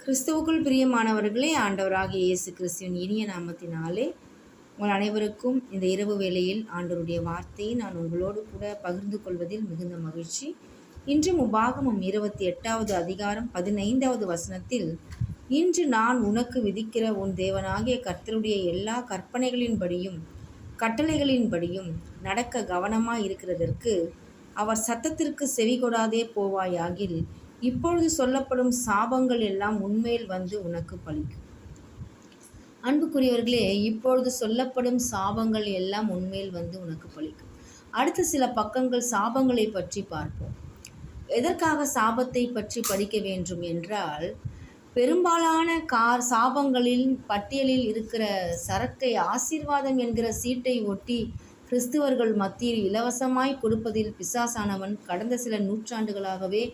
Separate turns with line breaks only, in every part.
கிறிஸ்துவுக்குள் பிரியமானவர்களே, ஆண்டவராகிய இயேசு கிறிஸ்துவின் இனிய நாமத்தினாலே உங்கள் அனைவருக்கும் இந்த இரவு வேளையில் ஆண்டவருடைய வார்த்தையை நான் உங்களோடு கூட பகிர்ந்து கொள்வதில் மிகுந்த மகிழ்ச்சி. இன்றும் உபாகமம் 28வது அதிகாரம் 15வது வசனத்தில், இன்று நான் உனக்கு விதிக்கிற உன் தேவனாகிய கர்த்தருடைய எல்லா கற்பனைகளின்படியும் கட்டளைகளின்படியும் நடக்க கவனமாய் இருக்கிறதற்கு அவர் சத்தத்திற்கு செவி கொடாதே போவாயாகில் இப்பொழுது சொல்லப்படும் சாபங்கள் எல்லாம் உன்மேல் வந்து உனக்கு பலிக்கும். அன்புக்குரியவர்களே, இப்பொழுது சொல்லப்படும் சாபங்கள் எல்லாம் உன்மேல் வந்து உனக்கு பலிக்கும். அடுத்த சில பக்கங்கள் சாபங்களை பற்றி பார்ப்போம். எதற்காக சாபத்தை பற்றி படிக்க வேண்டும் என்றால், பெரும்பாலான சாபங்களின் பட்டியலில் இருக்கிற சரக்கை ஆசீர்வாதம் என்கிற சீட்டை ஒட்டி கிறிஸ்துவர்கள் மத்தியில் இலவசமாய் கொடுப்பதில் பிசாசானவன் கடந்த சில நூற்றாண்டுகளாகவே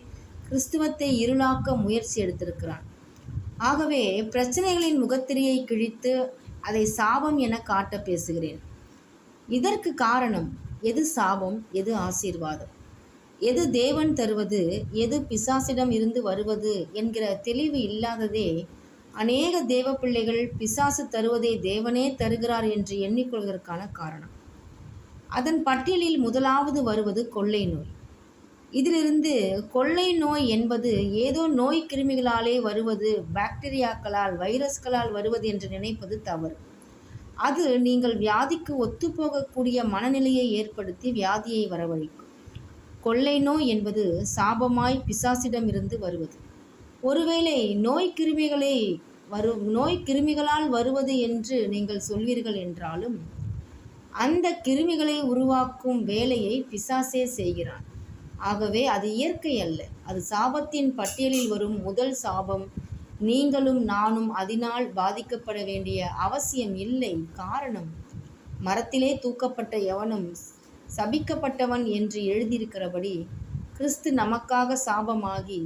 கிறிஸ்துவத்தை இருளாக்க முயற்சி எடுத்திருக்கிறான். ஆகவே பிரச்சனைகளின் முகத்திரையை கிழித்து அதை சாபம் என காட்ட பேசுகிறேன். இதற்கு காரணம், எது சாபம், எது ஆசீர்வாதம், எது தேவன் தருவது, எது பிசாசிடம் இருந்து வருவது என்கிற தெளிவு இல்லாததே அநேக தேவ பிள்ளைகள் பிசாசு தருவதை தேவனே தருகிறார் என்று எண்ணிக்கொள்வதற்கான காரணம். அதன் பட்டியலில் முதலாவது வருவது கொள்ளை நோய். இதிலிருந்து கொள்ளை நோய் என்பது ஏதோ நோய் கிருமிகளாலே வருவது, பாக்டீரியாக்களால் வைரஸ்களால் வருவது என்று நினைப்பது தவறு. அது நீங்கள் வியாதிக்கு ஒத்துப்போகக்கூடிய மனநிலையை ஏற்படுத்தி வியாதியை வரவழைக்கும். கொள்ளை நோய் என்பது சாபமாய் பிசாசிடமிருந்து வருவது. ஒருவேளை நோய் கிருமிகளால் வருவது என்று நீங்கள் சொல்வீர்கள் என்றாலும், அந்த கிருமிகளை உருவாக்கும் வேலையை பிசாசே செய்கிறான். ஆகவே அது இயற்கை அல்ல, அது சாபத்தின் பட்டியலில் வரும் முதல் சாபம். நீங்களும் நானும் அதனால் பாதிக்கப்பட வேண்டிய அவசியம் இல்லை. காரணம், மரத்திலே தூக்கப்பட்ட எவனும் சபிக்கப்பட்டவன் என்று எழுதியிருக்கிறபடி கிறிஸ்து நமக்காக சாபமாகி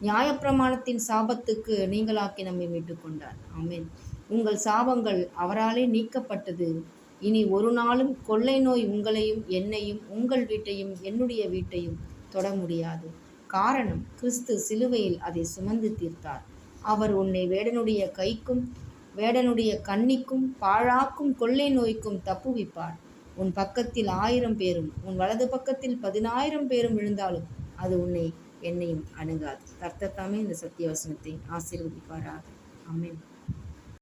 நியாயப்பிரமாணத்தின் சாபத்துக்கு நீங்களாக்கி நம்மை மீட்டுக்கொண்டார். ஆமென். உங்கள் சாபங்கள் அவராலே நீக்கப்பட்டது. இனி ஒரு நாளும் கொள்ளை நோய் உங்களையும் என்னையும் உங்கள் வீட்டையும் என்னுடைய வீட்டையும் தொட முடியாது. காரணம், கிறிஸ்து சிலுவையில் அதை சுமந்து தீர்த்தார். அவர் உன்னை வேடனுடைய கைக்கும் வேடனுடைய கண்ணிக்கும் பாழாக்கும் கொள்ளை நோய்க்கும் தப்புவிப்பார். உன் பக்கத்தில் 1000 பேரும் உன் வலது பக்கத்தில் 10,000 பேரும் விழுந்தாலும் அது உன்னை என்னையும் அணுகாது. கர்த்தர் தாமே இந்த சத்திய வசனத்தை ஆசீர்வதிப்பாராக. ஆமென்.